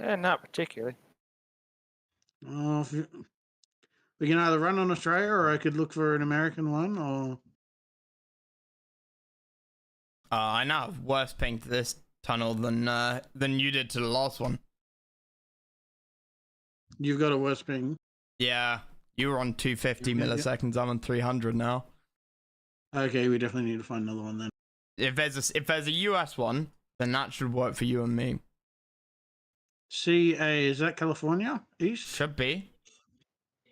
Not particularly. We can either run on Australia, or I could look for an American one, or... I now have worse ping to this tunnel than you did to the last one. You've got a worse ping. Yeah, you were on 250 milliseconds. I'm on 300 now. Okay, we definitely need to find another one then. If there's a US one, then that should work for you and me. CA, is that California? East? Should be.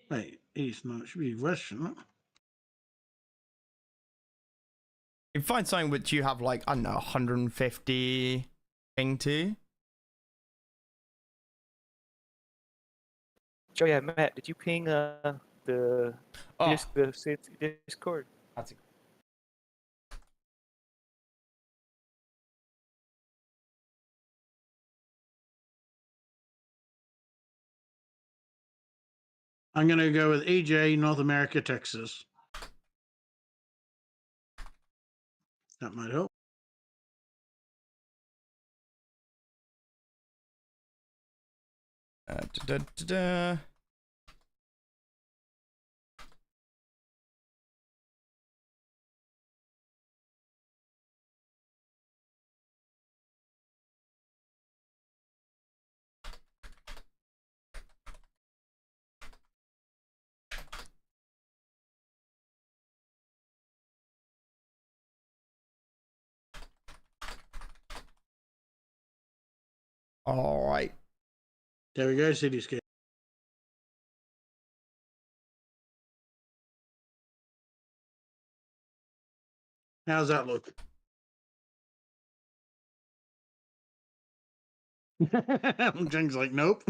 Wait, east? No, it should be west, shouldn't it? You find something which you have like, I don't know, 150 ping to. Oh yeah, Matt, did you ping the Discord? That's I'm going to go with EJ, North America, Texas. That might help. all right. There we go, Cityscape. How's that look? Jeng's like, nope.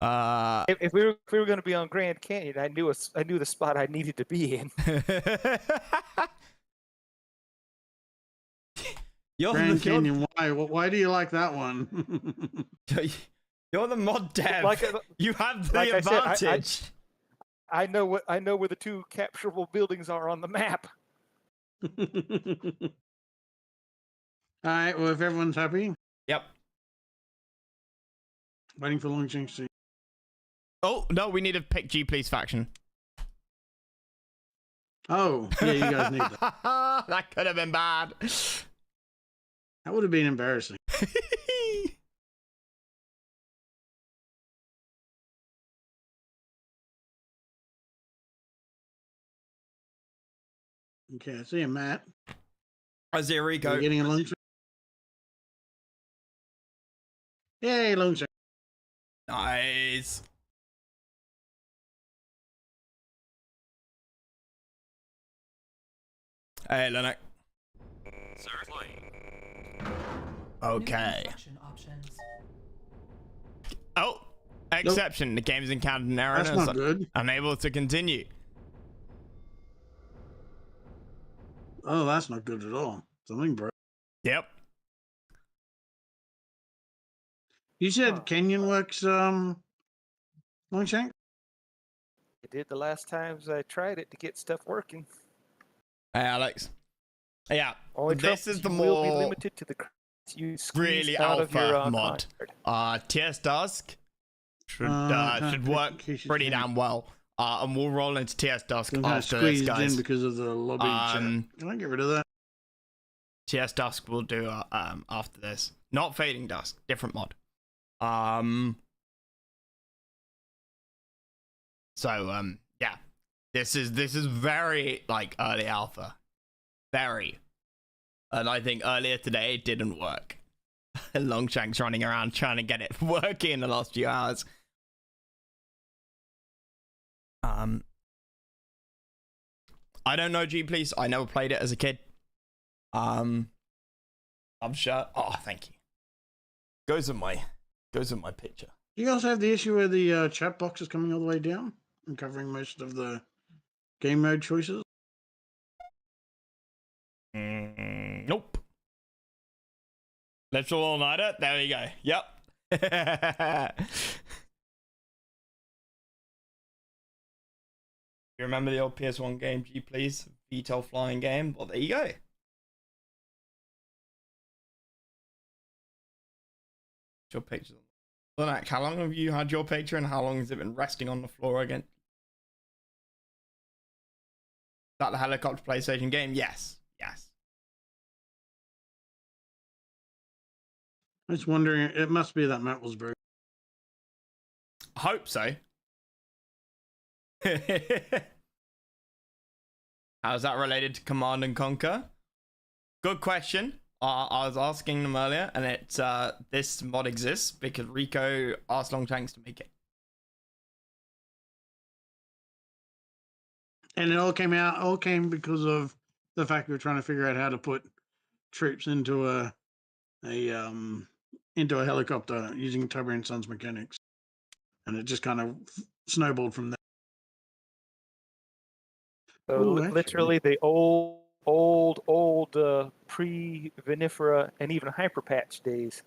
If we were going to be on Grand Canyon, I knew the spot I needed to be in. Grand Canyon. Why do you like that one? You're the mod dev. You have the advantage. I know where the two capturable buildings are on the map. All right. Well, if everyone's happy. Yep. Waiting for Long Change to. Oh no, we need to pick G Please faction. Oh yeah, you guys need that. That could have been bad. That would have been embarrassing. Okay, I see you, Matt. There we go. Getting a long shot. Yay, long shot. Nice. Hey, Lennox. Certainly. Okay. Oh, exception. Nope. The game's encountered an error. That's not good. Unable to continue. Oh, that's not good at all. Something broke. Yep. You said Canyon works, Longshank? It did the last times I tried it to get stuff working. Hey, Alex. Yeah, only this is the more will be limited to the really alpha mod. TS Dusk should work pretty damn well. And we'll roll into TS Dusk after this, guys. In because of the lobby chat. Can I get rid of that? TS Dusk will do after this. Not Fading Dusk, different mod. Yeah, this is very like early alpha, very, and I think earlier today it didn't work. Longshank's running around trying to get it working in the last few hours. I don't know G Please. I never played it as a kid. I'm sure. Oh, thank you. Goes in my picture. You also have the issue where the chat box is coming all the way down and covering most of the game mode choices. Nope. Let's all night it. There we go. Yep. You remember the old PS1 game, G Please? VTOL flying game? Well, there you go. Your picture. Lonak, how long have you had your picture and how long has it been resting on the floor again? Is that the helicopter PlayStation game? Yes. Yes. I was wondering, it must be that map was broken. I hope so. How's that related to Command and Conquer? Good question. I was asking them earlier, and it's this mod exists because Rico asked Longshanks to make it. And it all came because of the fact we were trying to figure out how to put troops into a helicopter using Tiberian Sons mechanics, and it just kind of snowballed from there. So Ooh, actually. literally the old pre-Vinifera and even Hyperpatch days.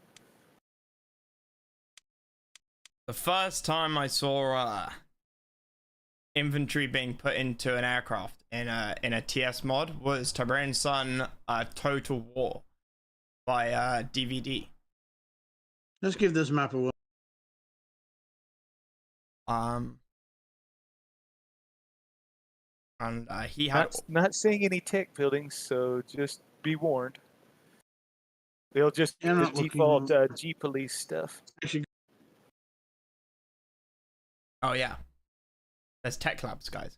The first time I saw infantry being put into an aircraft in a TS mod was Tiberian Sun Total War by DVD. Let's give this map a whirl. And he had Not seeing any tech buildings, so just be warned. They'll just Yeah, the not looking- default G police stuff. Actually, oh yeah, there's tech labs, guys.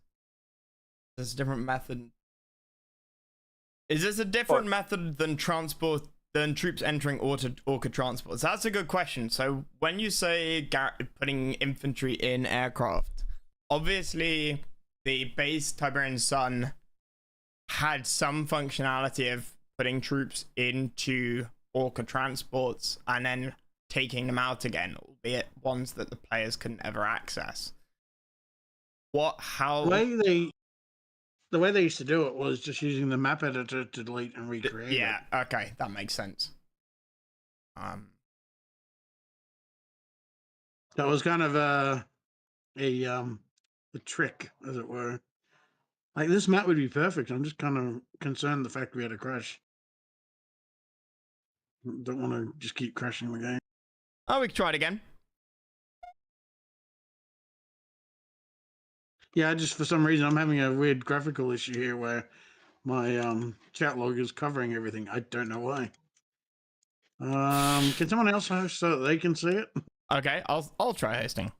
There's a different method. Is this a different method than troops entering Orca transports? That's a good question. So when you say putting infantry in aircraft, obviously the base Tiberian Sun had some functionality of putting troops into Orca transports and then taking them out again, albeit ones that the players couldn't ever access. How? the way they used to do it was just using the map editor to delete and recreate it. Yeah, okay, that makes sense. That was kind of a trick, as it were. Like, this map would be perfect. I'm just kind of concerned the fact we had a crash. Don't want to just keep crashing the game. Oh, we can try it again. Yeah, just for some reason I'm having a weird graphical issue here where my chat log is covering everything. I don't know why. Can someone else host so that they can see it? Okay, I'll try hosting.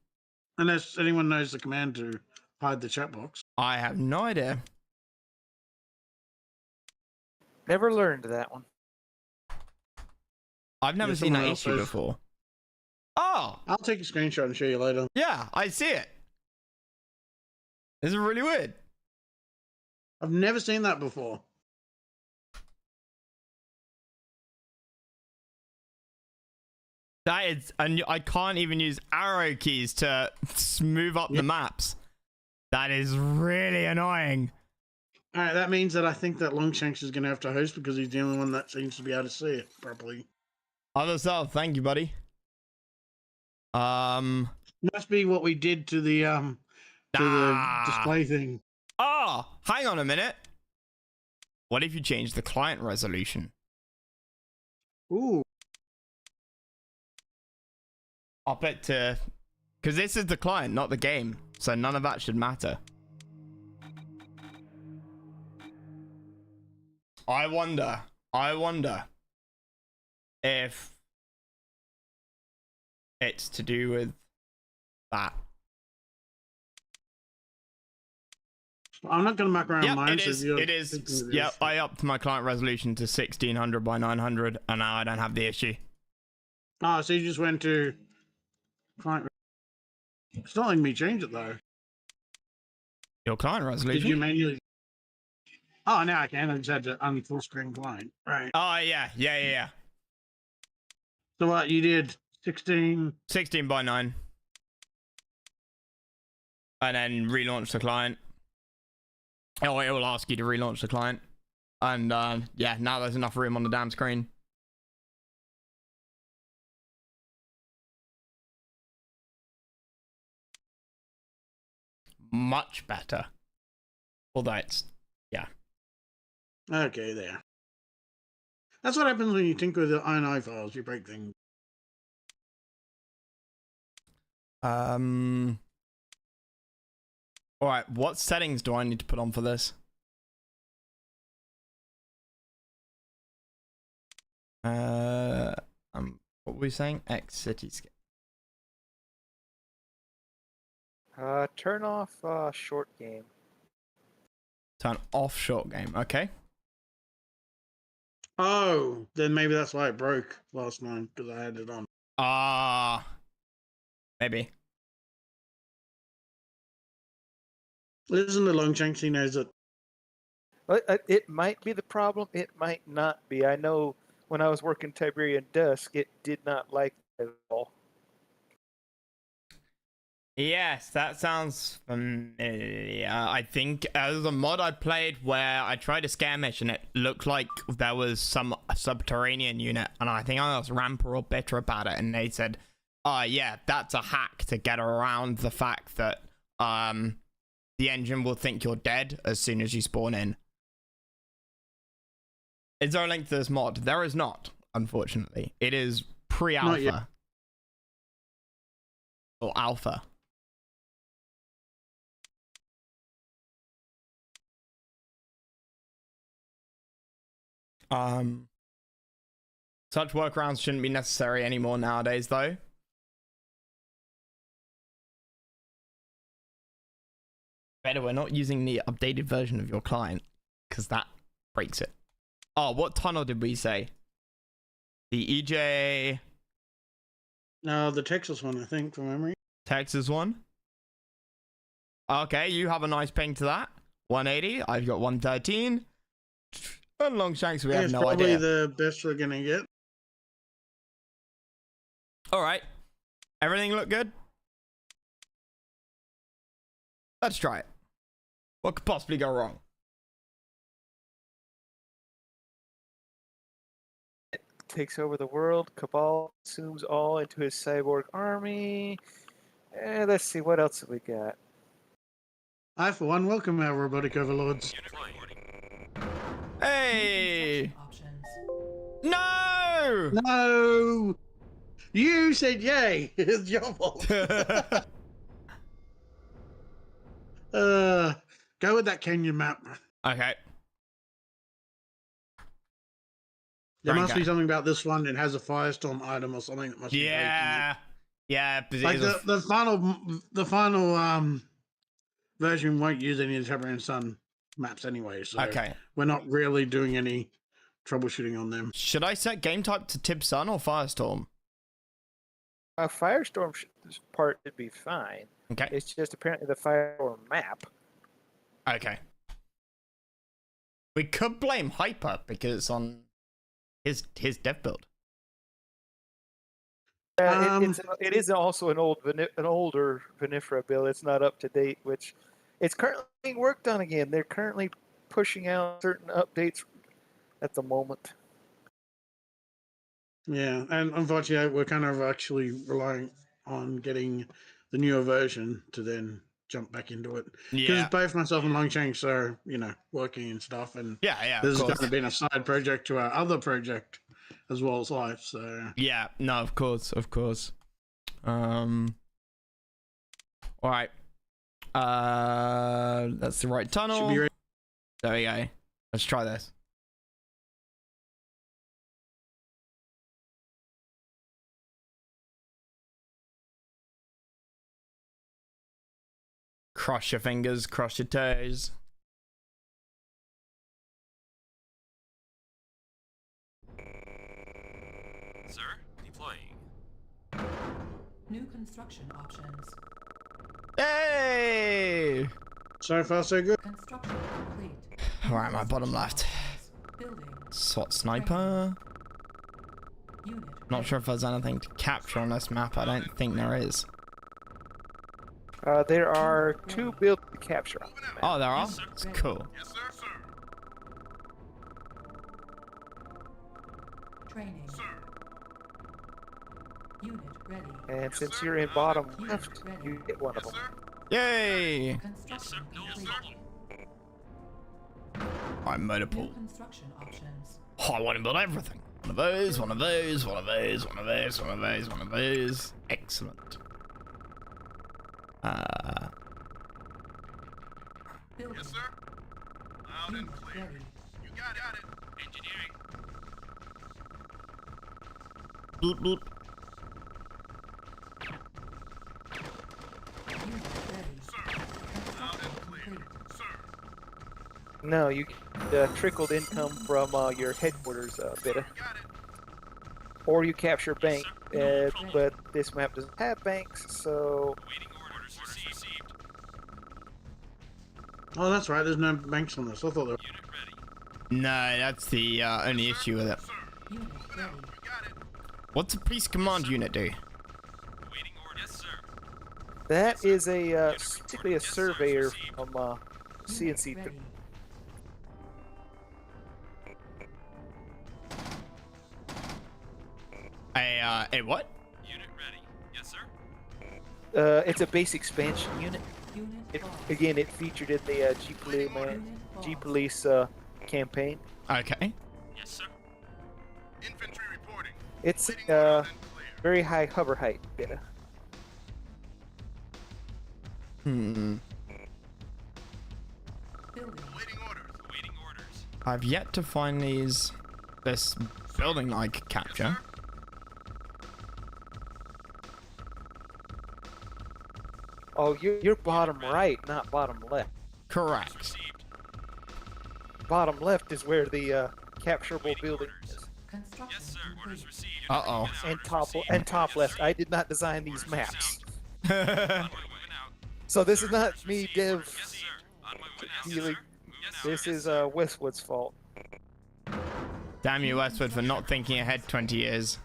Unless anyone knows the command to hide the chat box. I have no idea. Never learned that one. I've never Yeah, seen that someone else issue has. before. Oh, I'll take a screenshot and show you later. yeah, I see it. This is really weird. I've never seen that before. That is, and I can't even use arrow keys to move up the maps. That is really annoying. All right, that means that I think that Longshanks is going to have to host because he's the only one that seems to be able to see it properly. Other self, thank you, buddy. Must be what we did to the display thing. Oh, hang on a minute. What if you change the client resolution? Ooh. Up it to, because this is the client, not the game, so none of that should matter. I wonder if it's to do with that. I'm not going to muck around Yep, mine. it is. It is. Yep, I upped my client resolution to 1600 by 900, and now I don't have the issue. Oh, so you just went to client. It's not letting me change it though. Your client resolution? Did you manually? Oh, now I can. I just had to unfull screen client. Right. Oh, yeah. So what you did? 16 by 9. And then relaunch the client. Oh, it will ask you to relaunch the client. And yeah, now there's enough room on the damn screen. Much better. Although it's, yeah. Okay, there. That's what happens when you tinker with the INI files. You break things. All right, what settings do I need to put on for this? What were we saying? X cityscape. Turn off short game. Turn off short game. Okay. Oh, then maybe that's why it broke last night, because I had it on. Maybe. Listen to Longshanks, he knows it. It might be the problem. It might not be. I know when I was working Tiberian Dusk, it did not like it at all. Yes, that sounds familiar. I think there was a mod I played where I tried a scare mission. It looked like there was some subterranean unit, and I think I was Ramper or Bitter about it, and they said, yeah, that's a hack to get around the fact that the engine will think you're dead as soon as you spawn in. Is there a link to this mod? There is not, unfortunately. It is pre-alpha. Or alpha. Such workarounds shouldn't be necessary anymore nowadays, though. Better we're not using the updated version of your client, because that breaks it. Oh, what tunnel did we say? The EJ... No, the Texas one, I think, from memory. Texas one? Okay, you have a nice ping to that. 180, I've got 113. And Longshanks, we have no idea. It's probably the best we're gonna get. Alright. Everything look good? Let's try it. What could possibly go wrong? Takes over the world. Cabal consumes all into his cyborg army. Let's see, what else have we got? I, for one, welcome our robotic overlords. Unit reporting. Hey! No! No! You said yay! It's your fault. Go with that canyon map. Okay. There must be Okay. something about this one. It has a firestorm item or something that must be Yeah. Yeah, but like the final version won't use any of the Tiberian Sun maps anyway, so okay. we're not really doing any troubleshooting on them. Should I set game type to Tib Sun or Firestorm? Firestorm part should be fine. Okay. It's just apparently the Firestorm map. Okay. We could blame Hyper because it's on his dev build. It is also an older Vinifera build. It's not up to date, which it's currently being worked on again. They're currently pushing out certain updates at the moment. Yeah, and unfortunately, we're kind of actually relying on getting the newer version to then jump back into it. Because Yeah. both myself and Longshanks are, working and stuff, and Yeah, this of has course. kind of been a side project to our other project as well as life. So Yeah, no, of course. All right. That's the right tunnel. should be ready. There we go. Let's try this. Cross your fingers, cross your toes. Sir, deploying. New construction options. Hey! So far, so good. Construction complete. Alright, my bottom left. Building. SWAT sniper. Unit. Not sure if there's anything to capture on this map. I don't think there is. There are 2 builds to capture on the map. Oh, there are? It's cool. Yes, sir. Training. Unit ready. And since you're in bottom left, you get one of them. Yay! Construction complete. Alright, motor New pool. construction options. Oh, I want to build everything. One of those, one of those, one of those, one of those, one of those, one of those. Excellent. Building. Yes, sir. Loud and Unit clear. ready. You got it. Engineering. Bloop, bloop. Unit ready. Sir. Loud and Construction clear. complete. Sir. No, you get trickled income from your headquarters, Beta. You got it. Or you capture bank, sir. but this map doesn't have banks, so Waiting orders received. Oh, that's right. There's no banks on this. I thought there. Unit ready. No, that's the only issue with it. Sir. Unit ready. You got it. What's a police command unit do? Waiting order. Yes, sir. that is a basically a Yes, sir. surveyor Received. from Unit CNC. ready. A what? Unit ready. Yes, sir. It's a base expansion unit. Unit It, lost. again, it featured in the Unit G lost. Police campaign. Okay. Yes, sir. Infantry reporting. It's Waiting order loud and clear. very high hover height, Beta. Hmm. Building. Waiting orders. Waiting orders. I've yet to find this building I could capture. Oh, you're bottom right, not bottom left. Correct. Received. Bottom left is where the capturable building is. Construction Yes, sir. Orders complete. received. Uh-oh. And top left. I did not design these maps, On my way out. so this is not me, Dev, Yes, sir. On my way out. dealing. Yes, sir. This is Westwood's fault. Damn you, Westwood, for not thinking ahead 20 years.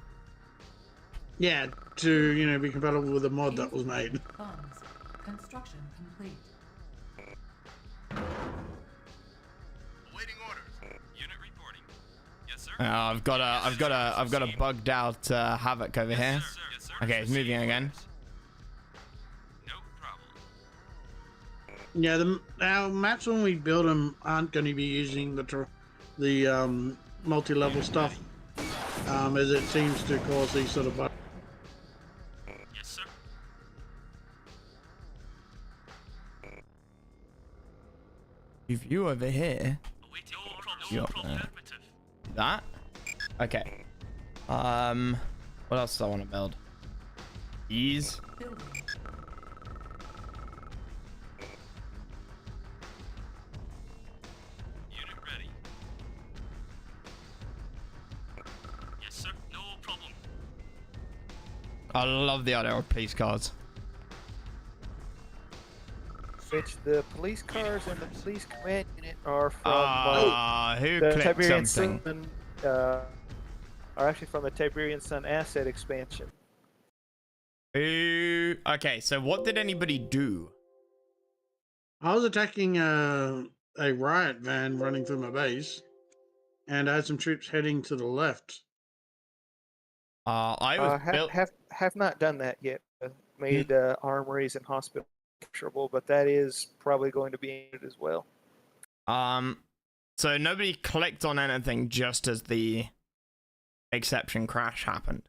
Yeah, to be compatible with the mod that was made. Funds. Construction complete. Waiting orders. Unit reporting. Yes, sir. I've got a bugged out Havoc over here. Yes, sir. Yes, sir. Okay, it's moving again. No problem. Yeah, our maps when we build them aren't going to be using the multi-level stuff, as it seems to cause these sort of bugs. Yes, sir. You over here. Awaiting no problem. You No up problem. there. Affirmative. That? Okay. What else do I want to build? These. Building. Unit ready. Yes, sir. No problem. I love the idea of police cars. Which the police cars and the police command unit are from Who the clicked Tiberian something? Sun. Are actually from the Tiberian Sun asset expansion. Who? Okay, so what did anybody do? I was attacking a riot van running through my base, and I had some troops heading to the left. I was built. Have not done that yet. Made armories and hospitals capturable, but that is probably going to be it as well. So nobody clicked on anything just as the exception crash happened.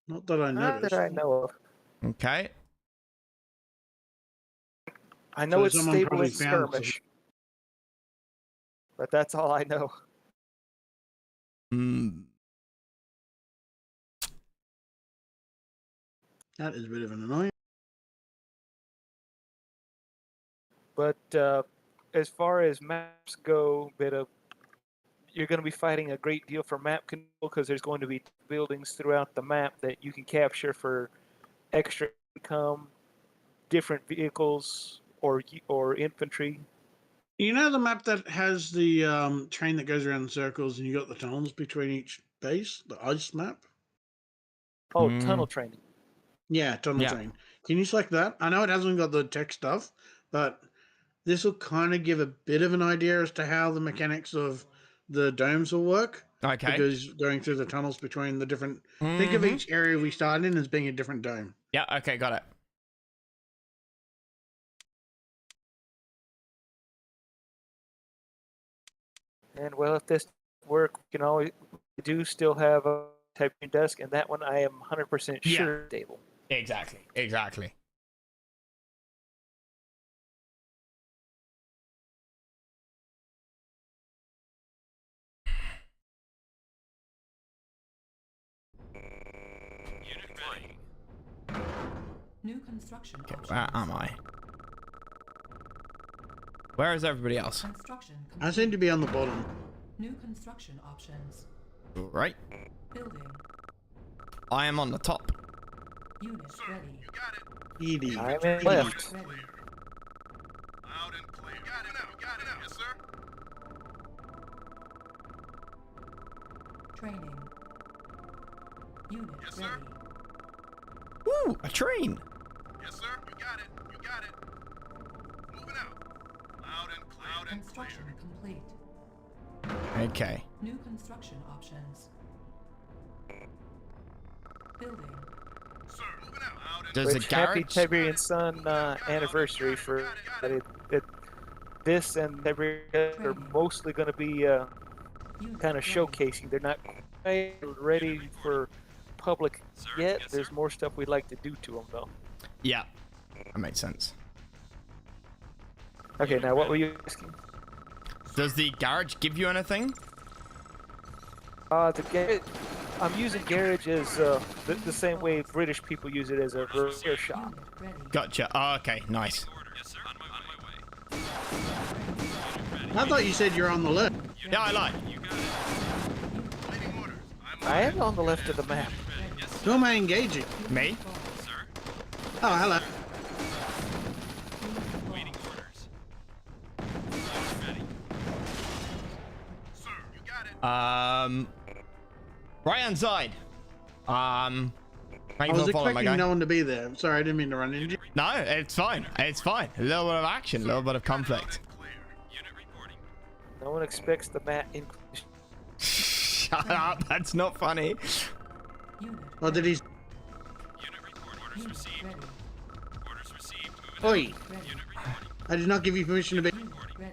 Not that I Not noticed. that I know of. Okay. I know So it's someone stable probably in found skirmish, but that's all I know. Hmm. That is a bit of an annoyance. But as far as maps go, you're going to be fighting a great deal for map control because there's going to be buildings throughout the map that you can capture for extra income, different vehicles or infantry. You know the map that has the train that goes around in circles, and you got the tunnels between each base, the ice map. Oh, Mm. tunnel training. Yeah, tunnel Yeah. train. Can you select that? I know it hasn't got the tech stuff, but this will kind of give a bit of an idea as to how the mechanics of the domes will work. Okay. Because going through the tunnels between the different... Think of Mhm. each area we start in as being a different dome. Yeah, okay, got it. And well, if this work, we do still have a Tiberian Dusk, and that one I am 100% Yeah. sure is stable. Exactly. Unit deploying. New construction options. Where am I? Where is everybody else? Construction I complete. seem to be on the bottom. New construction options. Right. Building. I am on the top. Unit ready. Edie. I'm in left. Ready. Loud and clear. Got it now. Got it now. Yes, sir. Training. Unit Yes, sir. ready. Woo! A train. Yes, sir. You got it. You got it. Moving out. Loud and clear. Loud and Construction clear. complete. Okay. New construction options. Building. Sir, moving out. Loud and Does the Which happy garage? Tiberian Sun anniversary for this and Tiberian are mostly going to be Unit kind of ready. showcasing. They're not quite ready for public Sir? yet. Yes, There's sir. more stuff we'd like to do to them though. Yeah. That makes sense. Okay, now what were you asking? Does the garage give you anything? The garage. I'm using garage as the same way British people use it as a repair shop. Unit ready. Gotcha. Oh, okay. Nice. Order. Yes, sir. On my way. I thought you said you're on the left. Yeah, I like. You got it. waiting orders. I'm I am on the left of the map. Ready. Yes, sir. Who am I engaging? Me? Sir. Oh, hello. Waiting orders. Unit ready. sir. You got it. Right hand side. Thank I you was for following my expecting guy. no one to be there. I'm sorry, I didn't mean to run into you. No, it's fine. It's fine. A little bit of action, a little bit of conflict. Clear. Unit reporting. No one expects the map in. Shut up. That's not funny. Unit Or did he? Unit report. Orders Unit received. ready. Orders received. Moving Oi! Ready. out. Unit reporting. I did not give you permission to be. Unit ready.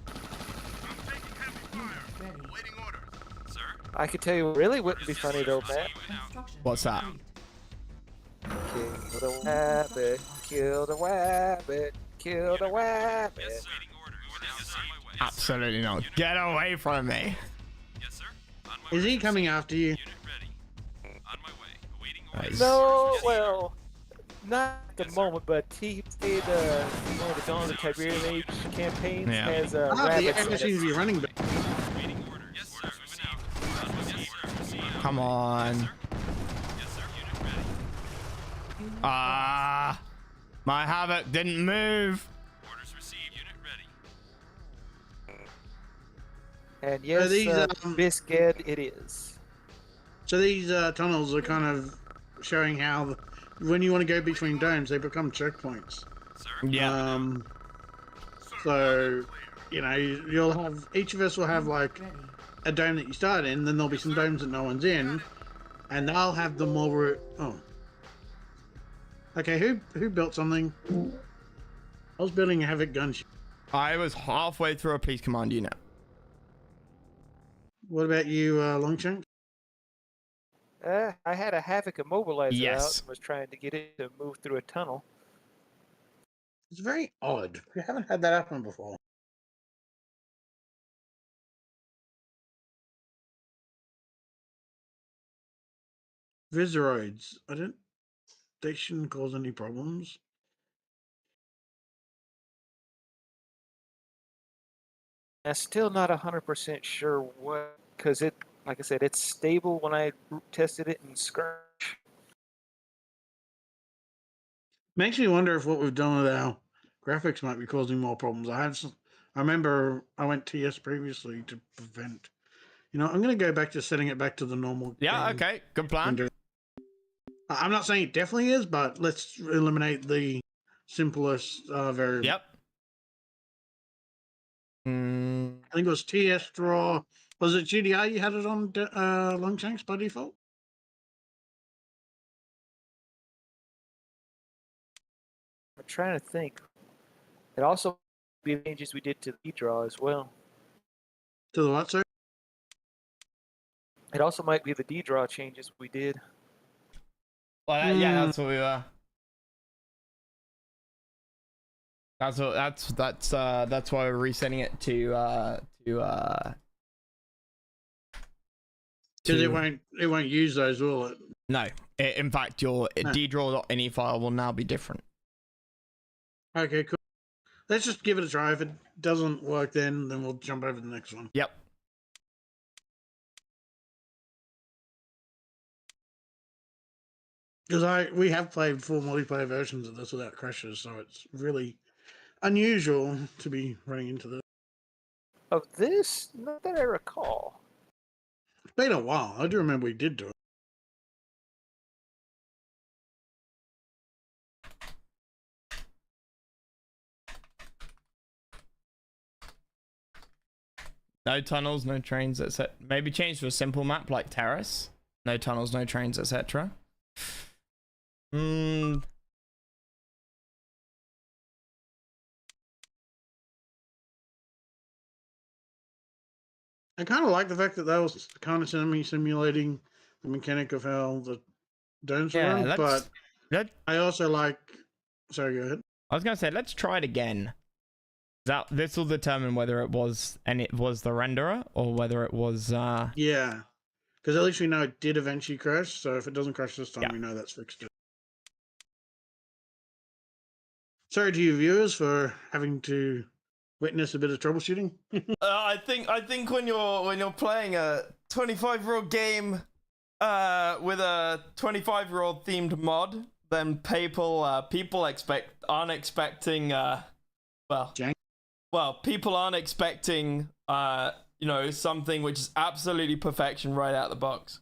I'm taking heavy fire. Ready. Waiting orders. Sir. I could tell you what really wouldn't be funny though, Matt. Construction What's that? complete. Kill the rabbit, kill the rabbit, kill the rabbit. Yes, sir. Waiting orders. Orders on my way. Absolutely not. Get away from me. Yes, sir. On my Is way. he coming after you? Unit ready. On my way. Awaiting orders. No, Yes, sir. well, not at the moment, but he did one of the Dawn of the Tiberian Age campaigns Yeah. has Ah, the rabbits area in seems to it. be running. But Waiting orders. Yes, sir. Orders received. Orders received. Come on. Yes, sir. Unit ready. Unit Ah. My havoc didn't move. Orders received. Unit ready. And yes, these, Biscuit, it is. so these tunnels are kind of showing how when you want to go between domes, they become checkpoints. Sir. Yeah. So you know you'll have each of us will have like ready. a dome that you start in, then there'll be some domes that no one's in, and I'll have them all. Oh. Okay, who built something? I was building a Havoc gunship. I was halfway through a police command unit. What about you, Longshank? I had a Havoc immobilizer Yes. out and was trying to get it to move through a tunnel. It's very odd. We haven't had that happen before. Viseroids. I don't. They shouldn't cause any problems. I'm still not 100% sure what, because it, like I said, it's stable when I tested it in Skirmish. Makes me wonder if what we've done with our graphics might be causing more problems. I remember I went TS previously to prevent. You know, I'm going to go back to setting it back to the normal. Yeah, game okay. Good plan. window. I'm not saying it definitely is, but let's eliminate the simplest variable. Yep. Mm, I think it was TS draw. Was it GDR you had it on Longshanks by default? I'm trying to think. It also be the changes we did to the draw as well. To the what, sir? It also might be the D draw changes we did. Well, yeah, that's what we were. That's why we're resetting it to Because it won't use those, will it? no. In fact, your No. ddraw.ini file will now be different. Okay, cool. Let's just give it a try. If it doesn't work, then we'll jump over to the next one. Yep. Because we have played full multiplayer versions of this without crashes, so it's really unusual to be running into this. Of this, not that I recall. It's been a while. I do remember we did do it. No tunnels, no trains, etc. Maybe change to a simple map like Terrace. No tunnels, no trains, etc. I kind of like the fact that was kind of simulating the mechanic of how the domes Yeah, run, but let I also like. Sorry, go ahead. I was gonna say let's try it again. This will determine whether it was the renderer or whether it was Yeah, because at least we know it did eventually crash. So if it doesn't crash this time, Yeah. we know that's fixed. Sorry to you viewers for having to witness a bit of troubleshooting. I think when you're playing a 25-year-old game with a 25-year-old themed mod, then people aren't expecting Jank. people aren't expecting something which is absolutely perfection right out of the box.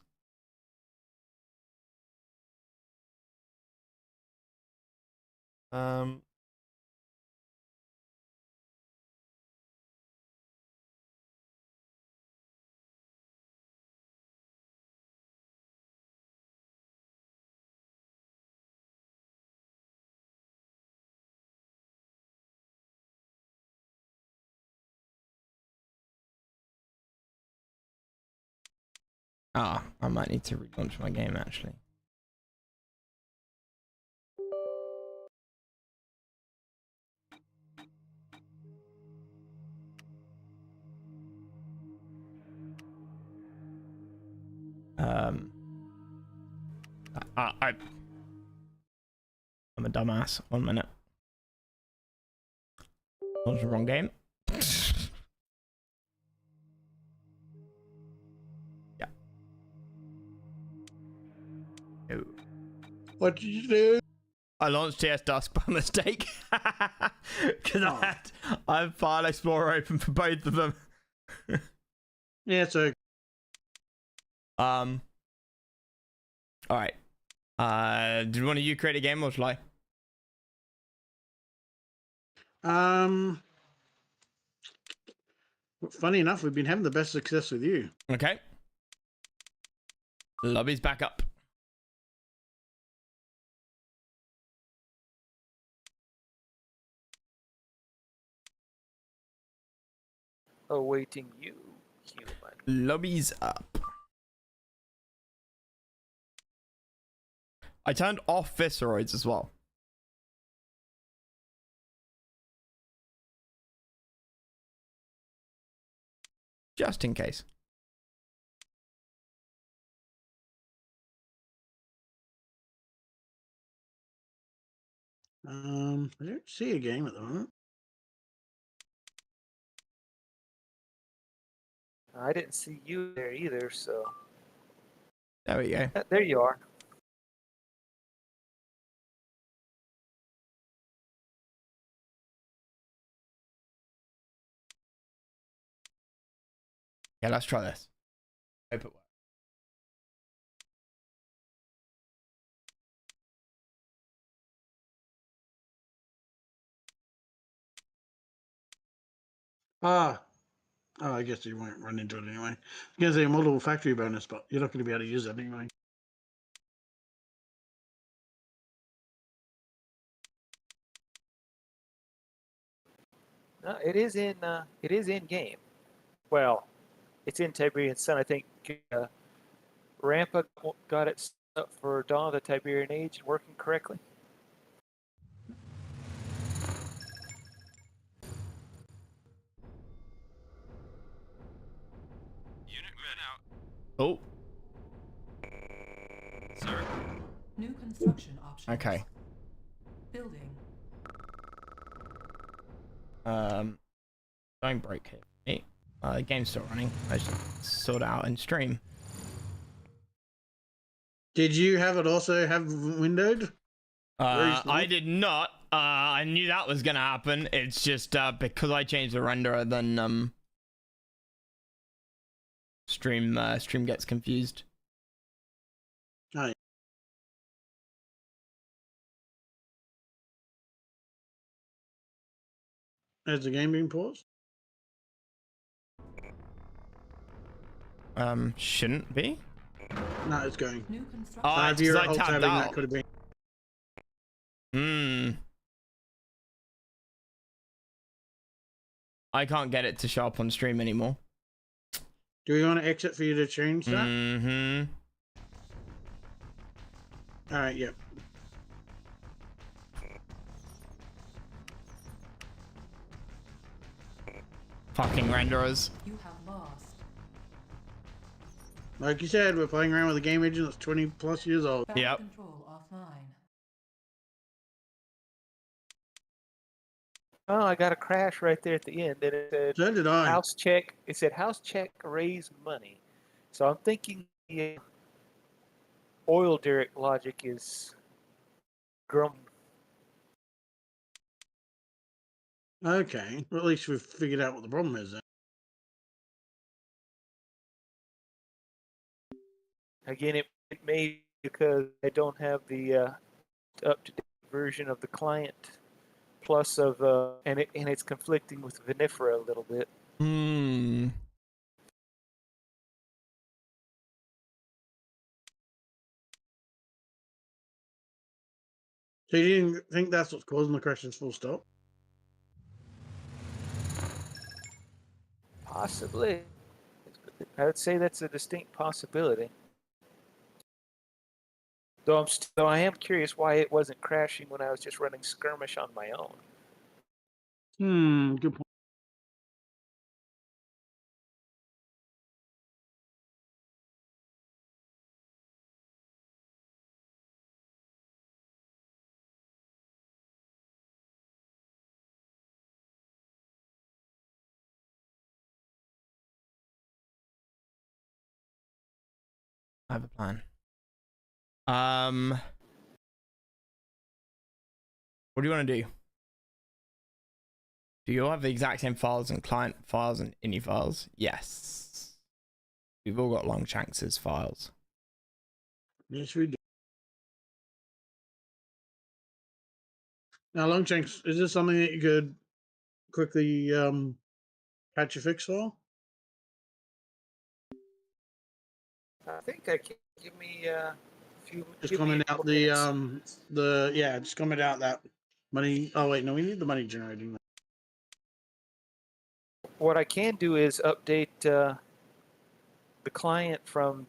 I might need to relaunch my game actually. I'm a dumbass. 1 minute. That was the wrong game. Yeah. No. What did you do? I launched TS Dusk by mistake because I have File Explorer open for both of them. Yeah, so All right. Do you want to create a game or shall I? Funny enough, we've been having the best success with you. Okay. Lobby's back up. Awaiting you, human. Lobby's up. I turned off Visceroids as well. Just in case. I don't see a game at the moment. I didn't see you there either, so There we go. there you are. Yeah, let's try this. Hope it works. Oh, I guess you won't run into it anyway. I was going to say a multiple factory bonus, but you're not going to be able to use that anyway. No, it is in game. Well, it's in Tiberian Sun. I think Rampa got it up for Dawn of the Tiberian Age and working correctly. Unit moving out. Oh, Sir. New construction options. okay. Building. Don't break it. Hey, the game's still running. I should sort it out in stream. Did you have it also have windowed? Very small. I did not. I knew that was gonna happen. It's just because I changed the renderer, then stream gets confused. Oh, yeah. Has the game been paused? Shouldn't be. No, it's going. New construction. Oh, If it's 'cause you're I alt tabbed tabbing, that out. could have been. I can't get it to show up on stream anymore. Do we want to exit for you to change that? Mm-hmm. All right, yep. Fucking renderers. You have lost. Like you said, we're playing around with a game engine that's 20 plus years old. Battle Yep. control offline. Oh, I got a crash right there at the end. And it said So did I. house check. It said house check, raise money. So I'm thinking the oil derrick logic is grum. Okay, well, at least we've figured out what the problem is then. Again, it may be because I don't have the up-to-date version of the client plus of and it's conflicting with Vinifera a little bit. Hmm. So you didn't think that's what's causing the crashes full stop? Possibly. I would say that's a distinct possibility. Though I am curious why it wasn't crashing when I was just running skirmish on my own. Good point. I have a plan. What do you want to do? Do you all have the exact same files and client files and ini files? Yes. We've all got Longshanks's files. Yes, we do. Now, Longshanks, is this something that you could quickly patch a fix for? I think I can give me a few. Just give me comment a out couple minutes. just comment out that money. Oh wait, no, we need the money generating. What I can do is update the client from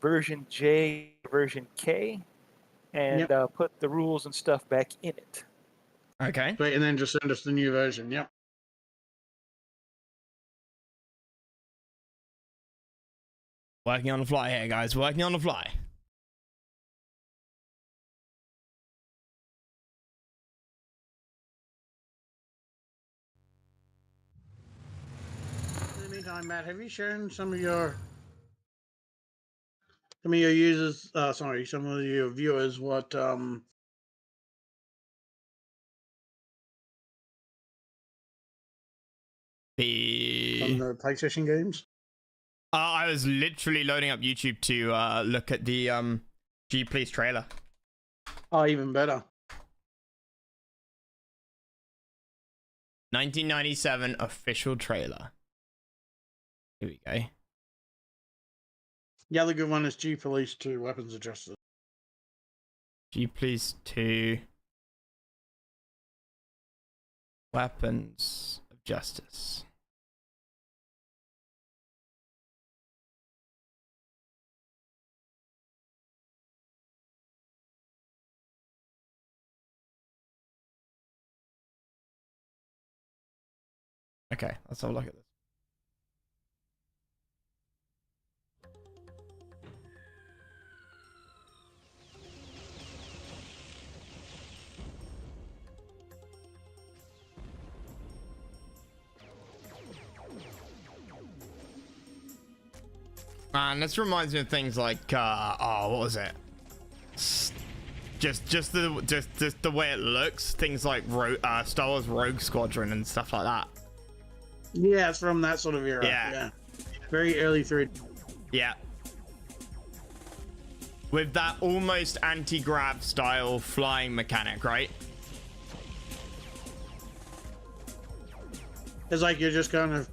version J to version K and put the rules and stuff back in it. Okay. Wait, and then just send us the new version. Yep. Working on the fly here, guys. Working on the fly. In the meantime, Matt, have you shown some of your users, some of your viewers what from the PlayStation games? I was literally loading up YouTube to look at the G Please trailer. Oh, even better. 1997 official trailer. Here we go. The other good one is G Police 2 Weapons of Justice. G Please 2 Weapons of Justice. Okay, let's have a look at this. And this reminds me of things like, oh, what was it? Just the way it looks. Things like Star Wars Rogue Squadron and stuff like that. Yeah, it's from that sort of era. Yeah. Very early 3D. Yeah. With that almost anti-grav style flying mechanic, right? It's like you're just kind of,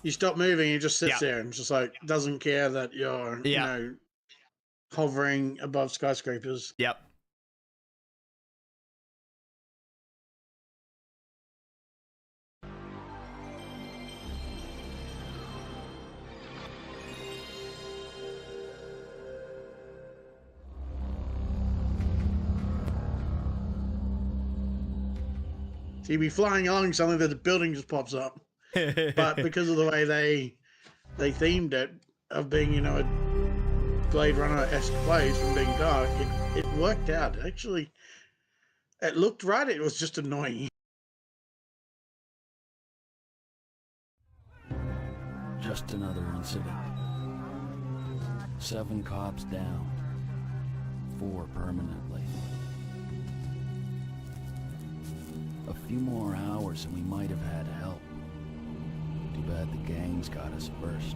you stop moving, you just sits Yeah. there and just like doesn't care that you're, you know, hovering above skyscrapers. Yep. So you'd be flying along something that the building just pops up. But because of the way they themed it of being, you know, a Blade Runner-esque place from being dark, it worked out. Actually, it looked right. It was just annoying. Just another incident. 7 cops down. 4 permanently. A few more hours and we might have had help. Too bad the gangs got us first.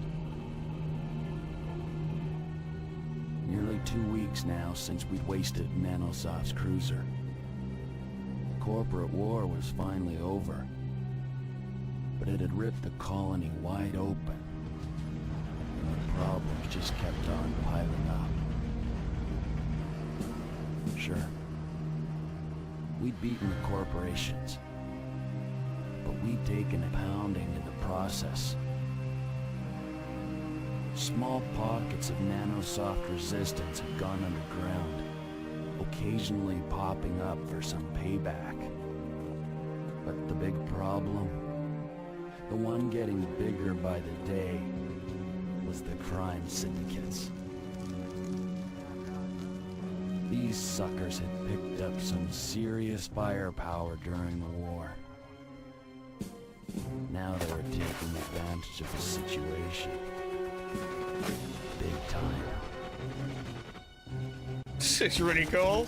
Nearly 2 weeks now since we'd wasted Nanosoft's cruiser. The corporate war was finally over, but it had ripped the colony wide open, and the problems just kept on piling up. Sure, we'd beaten the corporations, but we'd taken a pounding in the process. Small pockets of nanosoft resistance had gone underground, occasionally popping up for some payback. But the big problem, the one getting bigger by the day, was the crime syndicates. These suckers had picked up some serious firepower during the war. Now they were taking advantage of the situation. Big time. This is really cool.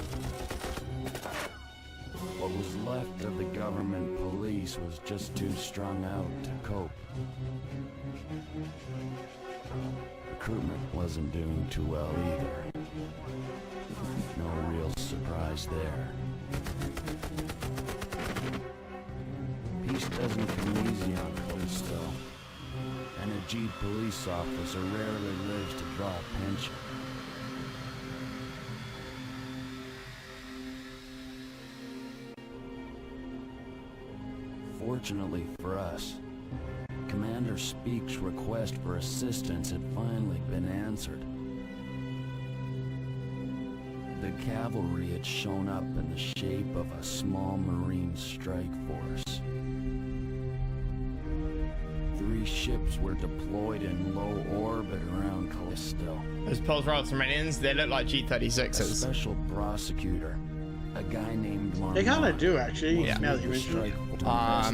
What was left of the government police was just too strung out to cope. Recruitment wasn't doing too well either. No real surprise there. Peace doesn't come easy on Callisto, and a G police officer rarely lives to draw a pension. Fortunately for us, Commander Speak's request for assistance had finally been answered. The cavalry had shown up in the shape of a small Marine strike force. 3 ships were deployed in low orbit around Callisto. Those Pulse Routes and Minions, they look like A G-36s. special prosecutor, a guy named Marmont. They kind of do, actually, Yeah. now that you mention it. Or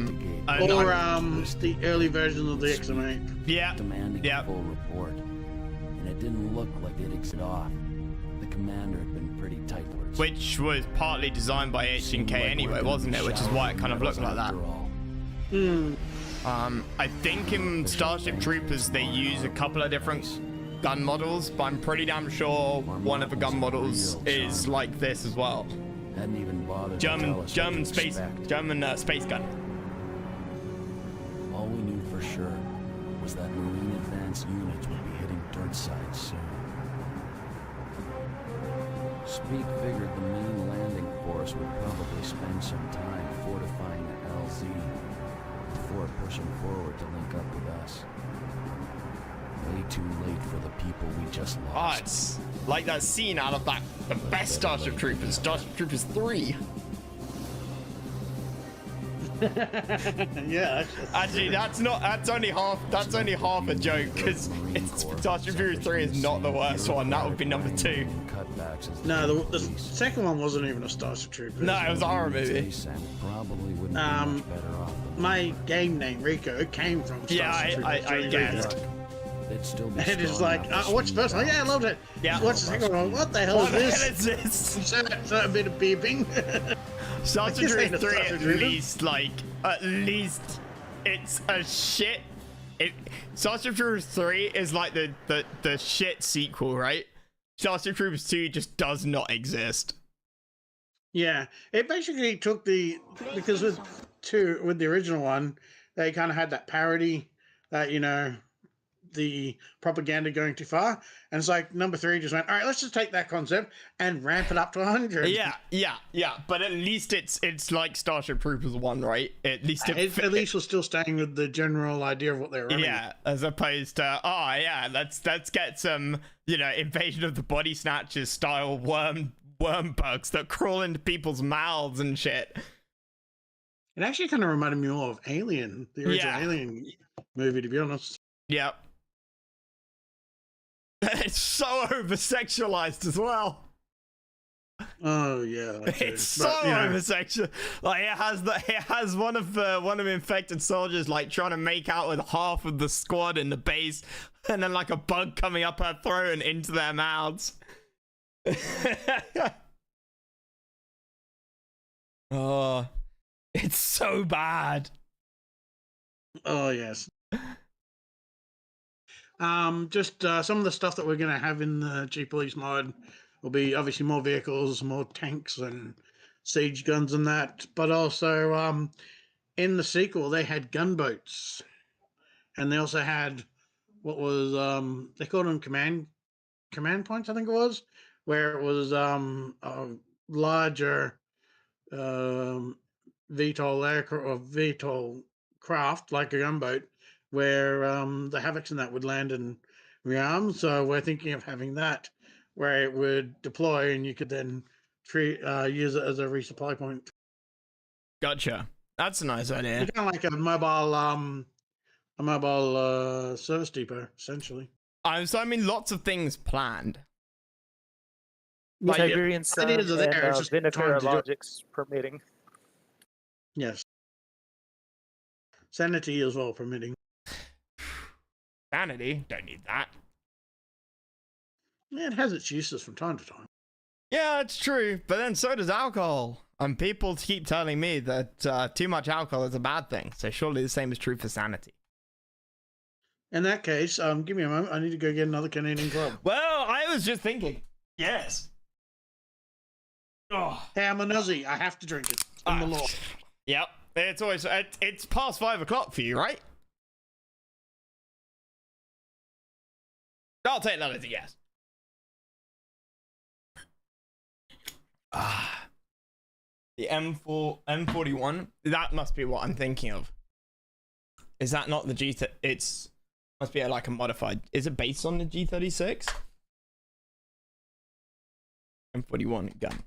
the early version of the XM8. Yeah. Demanding Yeah. a full report, and it didn't look like they'd exit off. The commander had been pretty tight-lipped. Which was partly designed by H&K anyway, wasn't it? Which is why it kind of looked like that. I think in Starship Troopers they use a couple of different gun models, but I'm pretty damn sure one of the gun models is like this as well. Hadn't even bothered to tell us what to space expect. space gun. All we knew for sure was that Marine advance units would be hitting Dirtside soon. Speak figured the main landing force would probably spend some time fortifying the LZ before pushing forward to link up with us. Way too late for the people we just Oh, lost. it's like that scene out of the best Starship Troopers, Starship Troopers 3. Yeah. Actually, that's only half a joke, because Starship Troopers 3 is not the worst one. That would be number 2. No, the second one wasn't even a Starship Troopers. No, it was a horror movie. My game name Rico came from Starship Troopers. I guessed. And it's like, I watched the first one. Yeah, I loved it. Yeah. Watch the second one. What the hell What is the this? hell is this? So a bit of beeping. Starship This ain't Troopers a 3 Starship at Troopers. least it's a shit. Starship Troopers 3 is like the shit sequel, right? Starship Troopers 2 just does not exist. Yeah, it basically took because with the original one, they kind of had that parody that, the propaganda going too far, and it's like number 3 just went, all right, let's just take that concept and ramp it up to 100. Yeah. But at least it's like Starship Troopers 1, right? At least at least we're still staying with the general idea of what they're running. Yeah, as opposed to let's get some Invasion of the Body Snatchers style worm bugs that crawl into people's mouths and shit. It actually kind of reminded me more of Alien, the original Alien movie, to be honest. Yep. It's so over sexualized as well. Oh yeah, It's so over sexual. Like it has one of infected soldiers like trying to make out with half of the squad in the base, and then like a bug coming up her throat and into their mouths. Oh, it's so bad. Oh yes. Just some of the stuff that we're going to have in the G Police mod will be obviously more vehicles, more tanks and siege guns and that. But also in the sequel, they had gunboats. And they also had what was, they called them command points, I think it was, where it was a larger VTOL aircraft or VTOL craft, like a gunboat, where the Havocs and that would land and rearm. So we're thinking of having that where it would deploy and you could then use it as a resupply point. Gotcha. That's a nice idea. It's kind of like a mobile service depot, essentially. So I mean, lots of things planned. Tiberian Sun ideas are there, it's and just time Vinifera to do it. logics permitting. Yes. Sanity as well permitting. Sanity, don't need that. Yeah, it has its uses from time to time. Yeah, it's true, but then so does alcohol. And people keep telling me that too much alcohol is a bad thing. So surely the same is true for sanity. In that case, give me a moment. I need to go get another Canadian club. Well, I was just thinking. Yes. Oh. Hey, I'm a nuzzy. I have to drink it. It's in the law. Yep. It's past 5 o'clock for you, right? I'll take that as a yes. The M41. That must be what I'm thinking of. Is that not the G? It's must be like a modified. Is it based on the G36? M41 gun.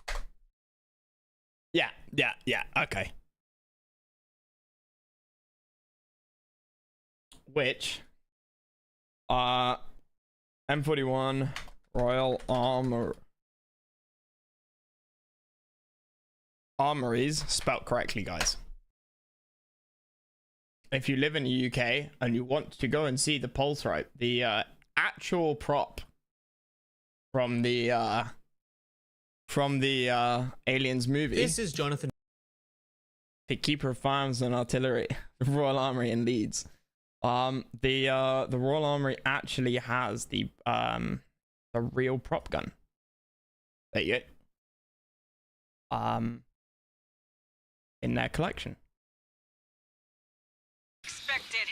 Yeah. Okay. Which M41 Royal Armories, spelt correctly, guys. If you live in the UK and you want to go and see the pulse rate, the actual prop from the Aliens movie. This is Jonathan. The Keeper of Farms and Artillery, the Royal Armory in Leeds. The Royal Armory actually has the real prop gun. There you go. In their collection. Expected.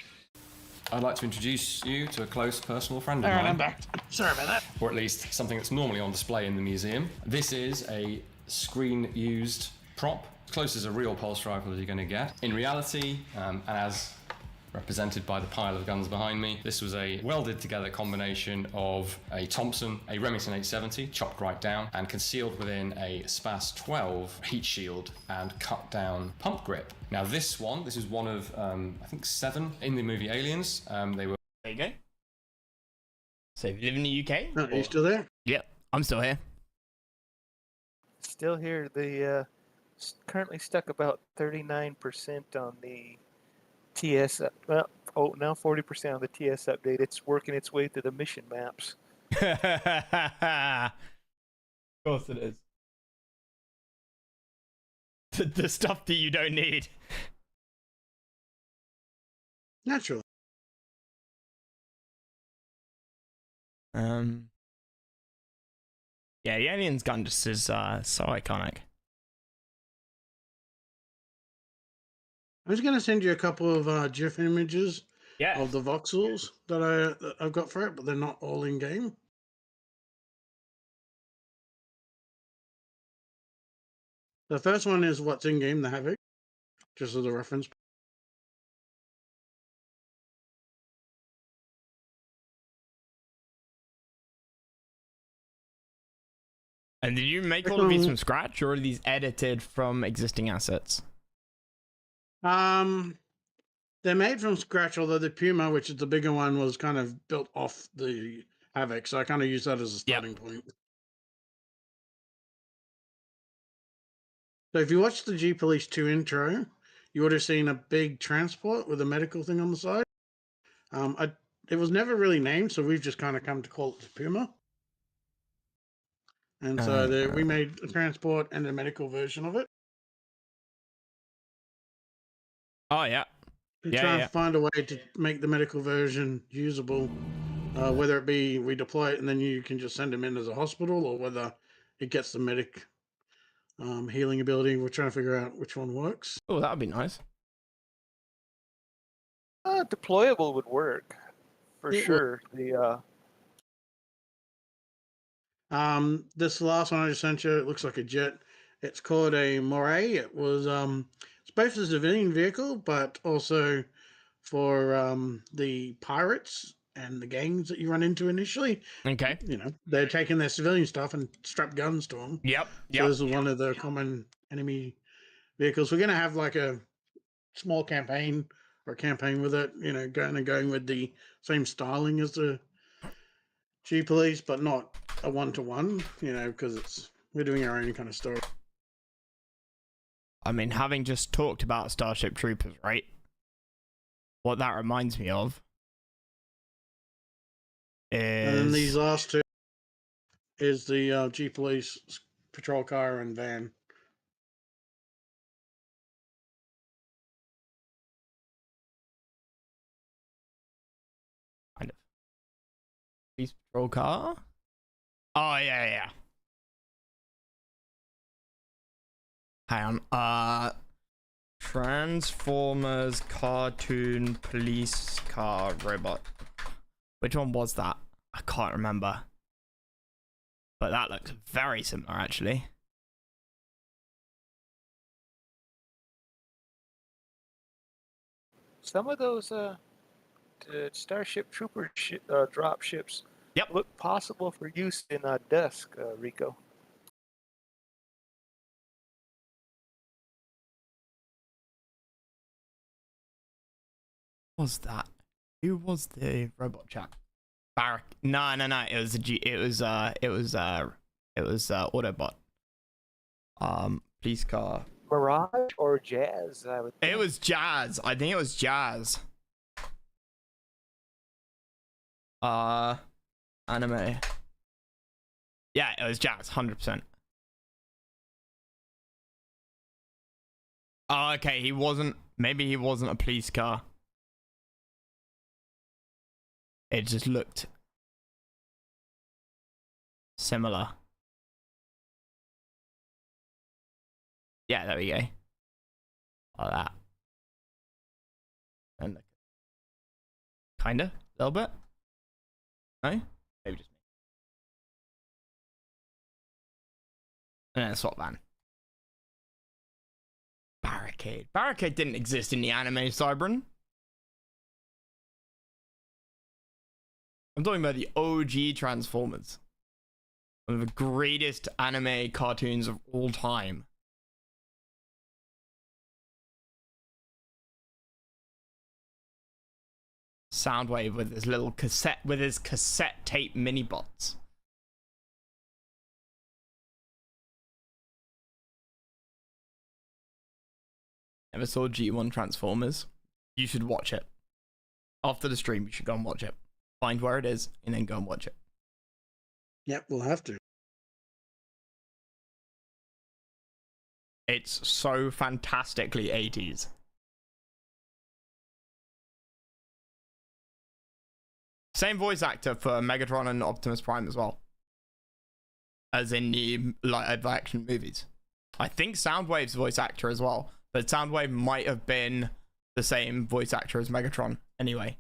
I'd like to introduce you to a close personal friend of All right, mine. I'm back. Sorry about that. Or at least something that's normally on display in the museum. This is a screen-used prop, close as a real pulse rifle as you're going to get. In reality, and as represented by the pile of guns behind me. This was a welded together combination of a Thompson, a Remington 870, chopped right down, and concealed within a SPAS 12 heat shield and cut down pump grip. Now this is one of, I think 7 in the movie Aliens. They were... There you go. So if you live in the UK? No, are you still there? Yep, I'm still here. Still here. The currently stuck about 39% on the TS. Well, now 40% on the TS update. It's working its way through the mission maps. Of course it is. The stuff that you don't need. Naturally. Yeah, the aliens gun just is so iconic. I was going to send you a couple of GIF images Yeah. of the voxels that I've got for it, but they're not all in game. The first one is what's in game, the Havoc, just as a reference. And did you make all of these from scratch, or are these edited from existing assets? They're made from scratch, although the Puma, which is the bigger one, was kind of built off the Havoc, so I kind of use that as a starting point. So if you watch the G Police 2 intro, you would have seen a big transport with a medical thing on the side. It was never really named, so we've just kind of come to call it the Puma. And so we made a transport and a medical version of it. Oh, yeah. Try and find a way to make the medical version usable, whether it be we deploy it and then you can just send them in as a hospital, or whether it gets the medic healing ability. We're trying to figure out which one works. Oh, that would be nice. Deployable would work for sure. This last one I just sent you, it looks like a jet. It's called a Moray. It was it's both a civilian vehicle, but also for the pirates and the gangs that you run into initially. Okay. You know, they're taking their civilian stuff and strap guns to them. Yep. So this is one of the common enemy vehicles. We're going to have like a small campaign or a campaign with it, you know, going with the same styling as the G Police, but not a one-to-one, you know, because we're doing our own kind of story. I mean, having just talked about Starship Troopers, right? What that reminds me of is... And then these last two is the G Police patrol car and van. Kind of. Police patrol car? Oh, yeah. Hang on. Transformers cartoon police car robot. Which one was that? I can't remember. But that looks very similar, actually. Some of those Starship Trooper drop ships look possible for use in Dusk, Rico. What was that? Who was the robot chap? Barrack. No. It was Autobot. Police car. Mirage or Jazz? I would think. It was Jazz. I think it was Jazz. Anime. Yeah, it was Jazz. 100%. Oh, okay. He wasn't. Maybe he wasn't a police car. It just looked similar. Yeah, there we go. Like that. And kinda, a little bit. No? Maybe just me. And then a SWAT van. Barricade. Barricade didn't exist in the anime, Cybran. I'm talking about the OG Transformers. One of the greatest anime cartoons of all time. Soundwave with his little cassette tape mini bots. Never saw G1 Transformers? You should watch it. After the stream, you should go and watch it. Find where it is, and then go and watch it. Yep, we'll have to. It's so fantastically 80s. Same voice actor for Megatron and Optimus Prime as well. As in the live action movies. I think Soundwave's voice actor as well. But Soundwave might have been the same voice actor as Megatron anyway.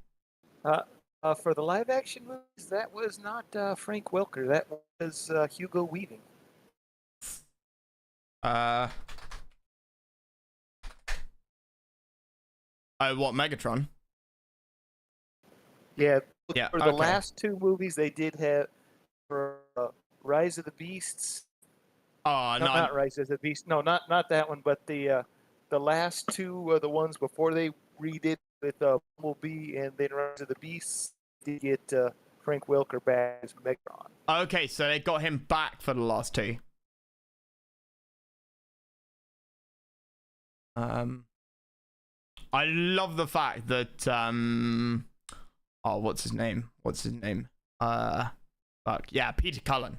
For the live action movies, that was not Frank Welker. That was Hugo Weaving. Oh, what, Megatron? Yeah. Yeah, For the last two movies, they did have for Rise of the Beasts. Oh, no, not Rise of the Beast. No, not that one. But the last two are the ones before they redid with Bumblebee and then Rise of the Beasts. Did get Frank Welker back as Megatron. Okay, so they got him back for the last two. I love the fact that oh, what's his name? Fuck yeah, Peter Cullen.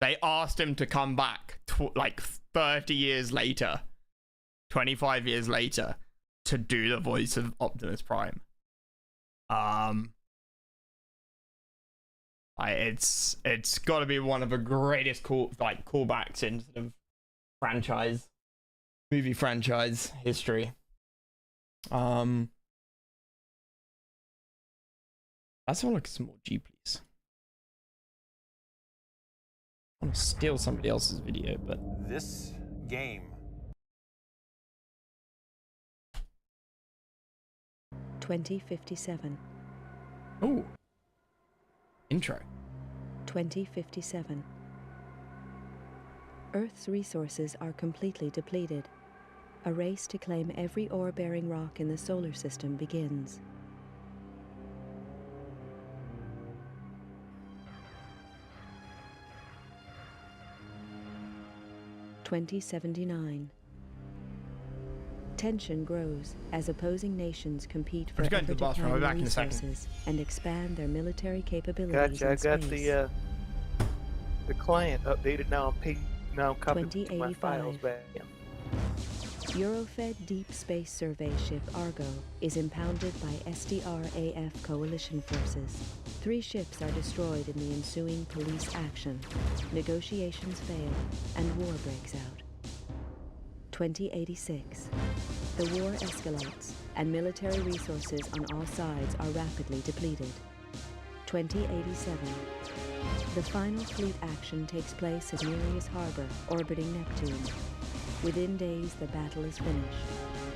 They asked him to come back like 30 years later, 25 years later, to do the voice of Optimus Prime. It's got to be one of the greatest callbacks in sort of movie franchise history. Let's have a look at some more G, please. I want to steal somebody else's video, but this game. 2057. Oh. Intro. 2057. Earth's resources are completely depleted. A race to claim every ore-bearing rock in the solar system begins. (2079). Tension grows as opposing nations compete for ever-declining resources and expand their military capabilities Gotcha. in space. I got the client updated now. Now copied my files back. Yeah. Eurofed Deep Space Survey ship Argo is impounded by SDR-AF coalition forces. 3 ships are destroyed in the ensuing police action. Negotiations fail, and war breaks out. 2086. The war escalates, and military resources on all sides are rapidly depleted. 2087. The final fleet action takes place at Nereus Harbor, orbiting Neptune. Within days, the battle is finished.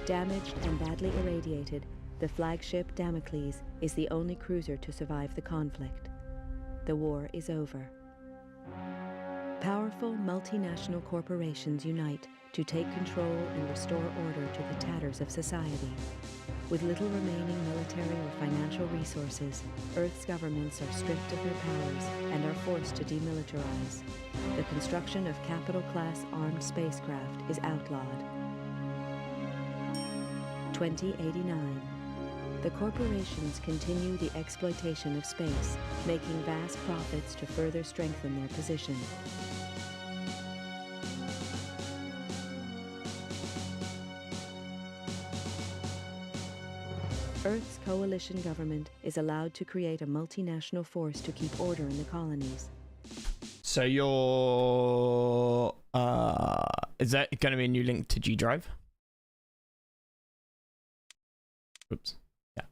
Damaged and badly irradiated, the flagship Damocles is the only cruiser to survive the conflict. The war is over. Powerful multinational corporations unite to take control and restore order to the tatters of society. With little remaining military or financial resources, Earth's governments are stripped of their powers and are forced to demilitarize. The construction of capital-class armed spacecraft is outlawed. 2089. The corporations continue the exploitation of space, making vast profits to further strengthen their position. Earth's coalition government is allowed to create a multinational force to keep order in the colonies. so is that going to be a new link to G Drive? Oops. Yeah.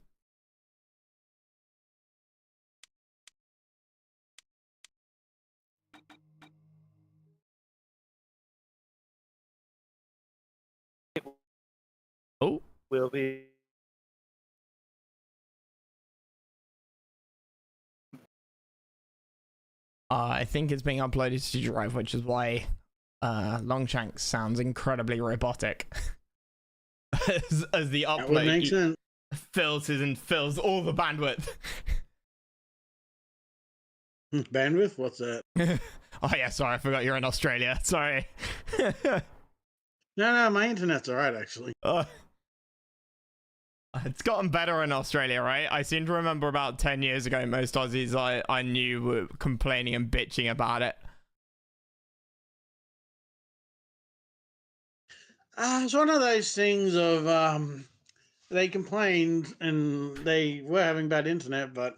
Oh. Will be I think it's being uploaded to Drive, which is why Longshanks sounds incredibly robotic. as the That would make upload sense. fills all the bandwidth. Bandwidth? What's that? Oh yeah, sorry, I forgot you're in Australia. Sorry. No, my internet's alright, actually. It's gotten better in Australia, right? I seem to remember about 10 years ago, most Aussies I knew were complaining and bitching about it. It's one of those things of, they complained and they were having bad internet, but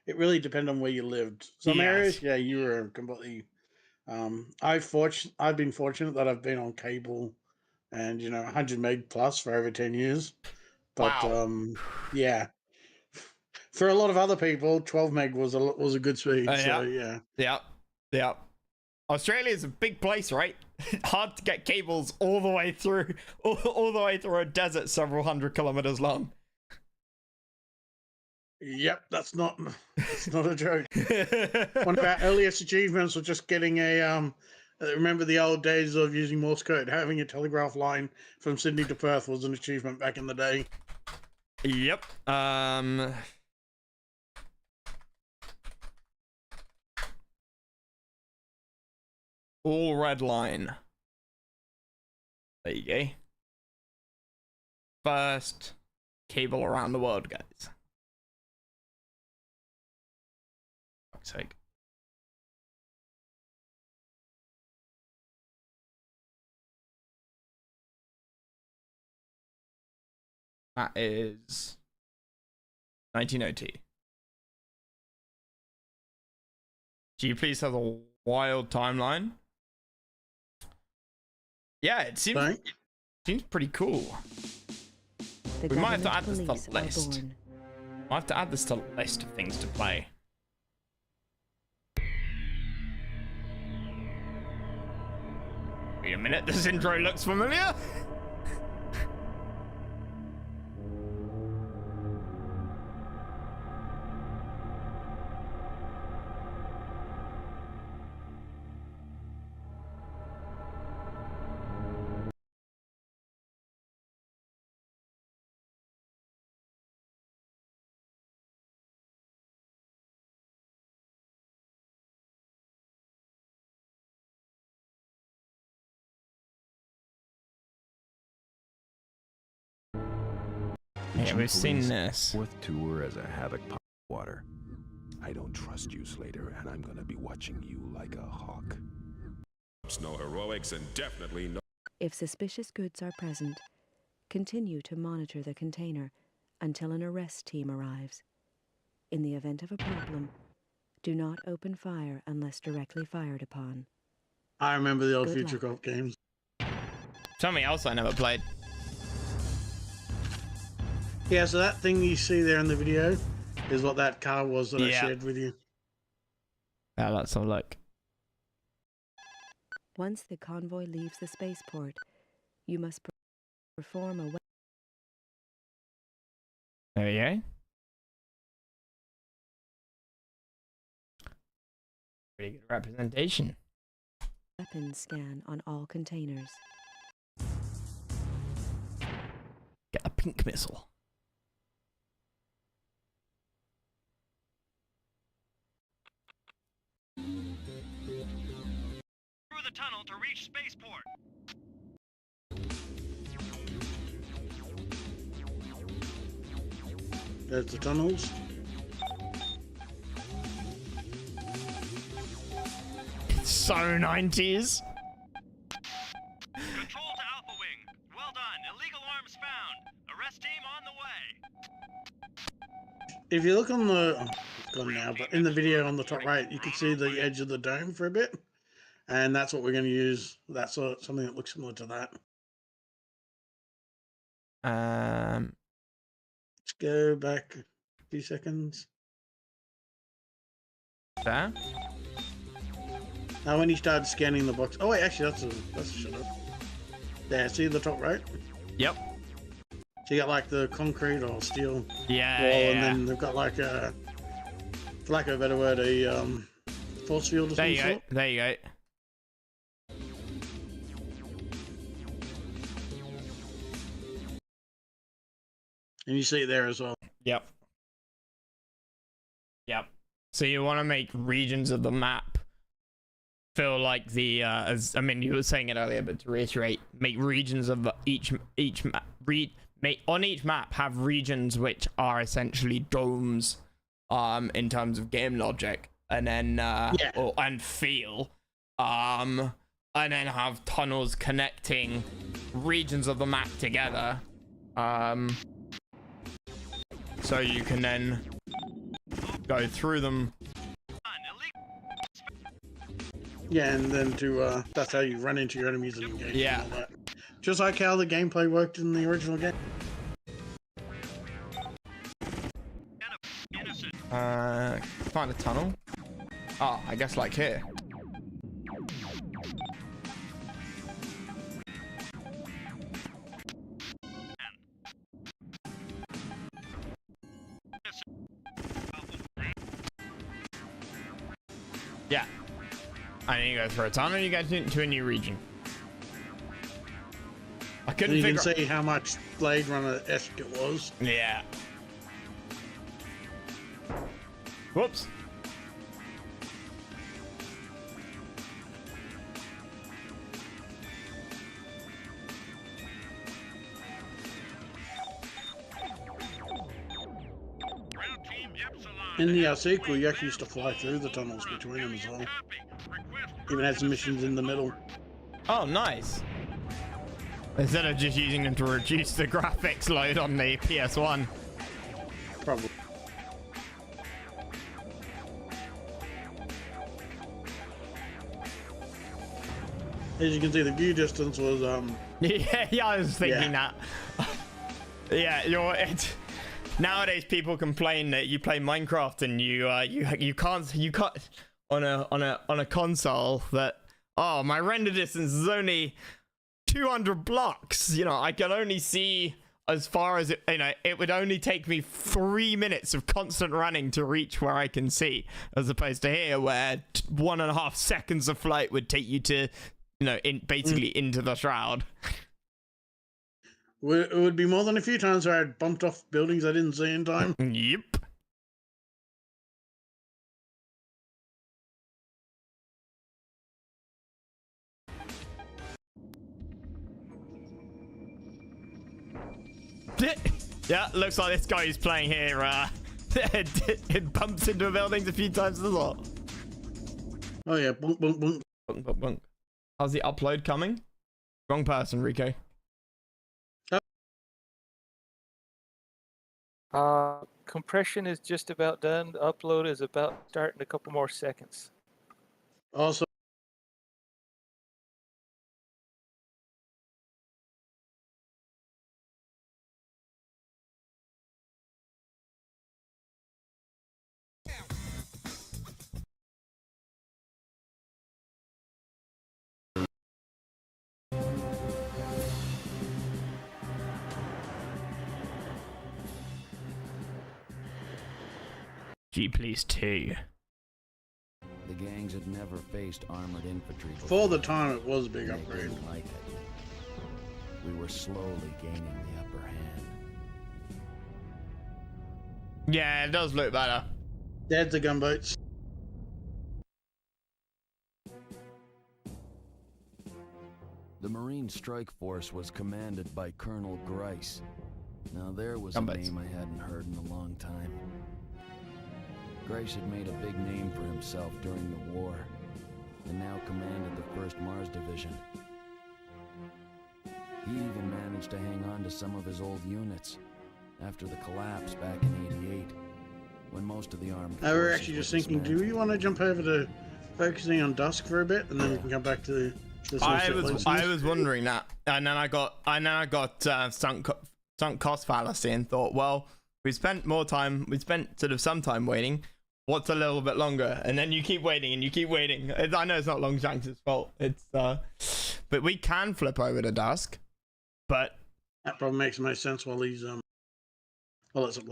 it really depended on where you lived. Some areas, yeah, you were completely... I've been fortunate that I've been on cable and, 100 meg plus for over 10 years. But, Wow. yeah. For a lot of other people, 12 meg was a good speed, so yeah. Yeah. Australia is a big place, right? Hard to get cables all the way through a desert several hundred kilometers long. Yep, that's not a joke. One of our earliest achievements was just getting a remember the old days of using Morse code. Having a telegraph line from Sydney to Perth was an achievement back in the day. Yep. All red line. There you go. First cable around the world, guys. Fuck's sake. That is 1902. G-Please has a wild timeline. Yeah, it seems pretty cool. We might have to add this to the list. Might have to add this to the list of things to play. Wait a minute, this intro looks familiar. Yeah, we've seen this. Fourth tour as a Havoc water. I don't trust you, Slater, and I'm gonna be watching you like a hawk. No heroics and definitely no... If suspicious goods are present, continue to monitor the container until an arrest team arrives. In the event of a problem, do not open fire unless directly fired upon. I remember the old Good Future luck. Cop games. Something else I never played. Yeah, so that thing you see there in the video is what that car was that I shared with you. Yeah, let's have a look. Once the convoy leaves the spaceport, you must perform a There we go. Pretty good representation. weapons scan on all containers. Get a pink missile. Through the tunnel to reach spaceport. There's the tunnels. It's so 90s. Control to Alpha Wing. Well done. Illegal arms found. Arrest team on the way. If you look on the... Oh, it's gone now, but in the video on the top right, you can see the edge of the dome for a bit. And that's what we're going to use. That's something that looks similar to that. Let's go back a few seconds. There. Now when he started scanning the box... Oh wait, actually that's a shut up. There, see the top right? Yep. So you got like the concrete or steel wall, Yeah. and then they've got like a, for lack of a better word, a force field of There some you go. sort. There you go. And you see it there as well. Yep. Yep. So you want to make regions of the map feel like the as I mean you were saying it earlier, but to reiterate, make regions of each map on each map have regions which are essentially domes in terms of game logic, and then and feel and then have tunnels connecting regions of the map together, so you can then go through them. Yeah, and then that's how you run into your enemies and engage. Yeah. And all that. Just like how the gameplay worked in the original game. Find a tunnel. Oh, I guess like here. Yeah. And then you go through a tunnel and you get into a new region. I couldn't And you figure. can see how much Blade Runner-esque it was. Yeah. Whoops. In the sequel, you actually used to fly through the tunnels between them as well. Even had some missions in the middle. Oh, nice. Instead of just using them to reduce the graphics load on the PS1. Probably. As you can see, the view distance was Yeah, I was thinking that. Yeah, nowadays people complain that you play Minecraft and you can't on a console that, oh, my render distance is only 200 blocks. You know, I can only see as far as it would only take me 3 minutes of constant running to reach where I can see, as opposed to here where 1.5 seconds of flight would take you to, basically into the shroud. It would be more than a few times where I'd bumped off buildings I didn't see in time. Yep. Yeah, looks like this guy who's playing here, it bumps into buildings a few times as well. Oh yeah, bunk, bunk, bunk. Bunk, bunk, bunk. How's the upload coming? Wrong person, Rico. Compression is just about done. The upload is about starting a couple more seconds. Also, G please 2. The gangs had never faced armored infantry before. for the time, it was a big and they upgrade. didn't like it. We were slowly gaining the upper hand. Yeah, it does look better. There's the gunboats. The Marine Strike Force was commanded by Colonel Grice. Now there was Gunboats. a name I hadn't heard in a long time. Grice had made a big name for himself during the war, and now commanded the 1st Mars Division. He even managed to hang on to some of his old units after the collapse back in '88, when most of the armed We were forces actually just were thinking, do dismantled. we want to jump over to focusing on Dusk for a bit, and then we can come back to this I was wondering that, and then I got sunk cost fallacy and thought, well, we spent sort of some time waiting. What's a little bit longer? And then you keep waiting and you keep waiting. I know it's not Longshanks' fault. It's but we can flip over to Dusk, but that probably makes the most sense while he's well, it's a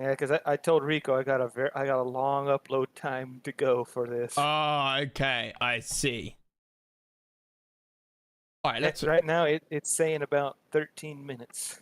Yeah, because I told Rico I got a long upload time to go for this. Oh, okay. I see. All right, let's. Right now it's saying about 13 minutes.